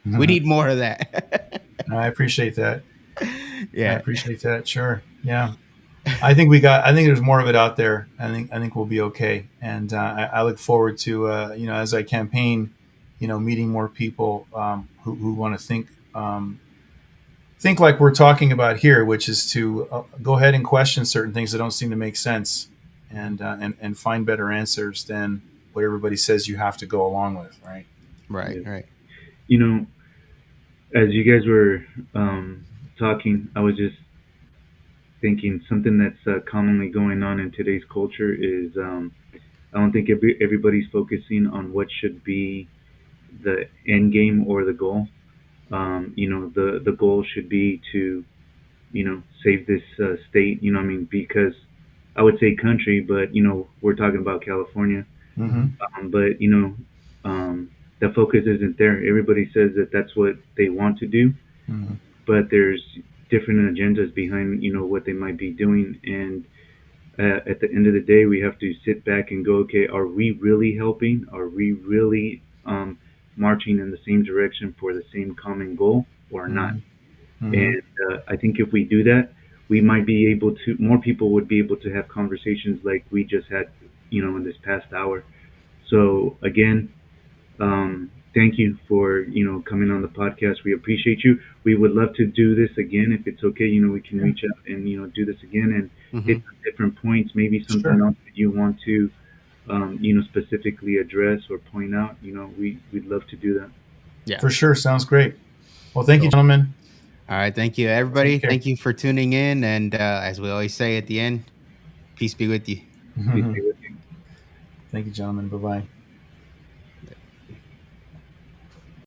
We need more of that. I appreciate that. I Yeah. appreciate that. Sure. Yeah. I think there's more of it out there. I think we'll be okay. And I look forward to, as I campaign, meeting more people who want to think like we're talking about here, which is to go ahead and question certain things that don't seem to make sense, and find better answers than what everybody says you have to go along with. Right. Right, Yes. right. You know, as you guys were talking, I was just thinking something that's commonly going on in today's culture is I don't think everybody's focusing on what should be the end game or the goal. The goal should be to save this state. Because I would say country, but we're talking about California. Mm-hmm. But the focus isn't there. Everybody says that that's what they want to do, Mm-hmm. but there's different agendas behind what they might be doing. And at the end of the day, we have to sit back and go, okay, are we really helping? Are we really marching in the same direction for the same common goal or not? Mm-hmm. Mm-hmm. And I think if we do that, we might be able to, more people would be able to have conversations like we just had, in this past hour. So again, thank you for coming on the podcast. We appreciate you. We would love to do this again if it's okay. We can Yeah. reach out and do this again and hit Hmm. some different points. Maybe something Sure. else that you want to specifically address or point out. We'd love to do that. Yeah. For sure. Sounds great. Well, thank you, gentlemen. All right. Thank you, everybody. Thank you for tuning in. And as we always say at the end, peace be with you. Peace be with you. Thank you, gentlemen. Bye-bye.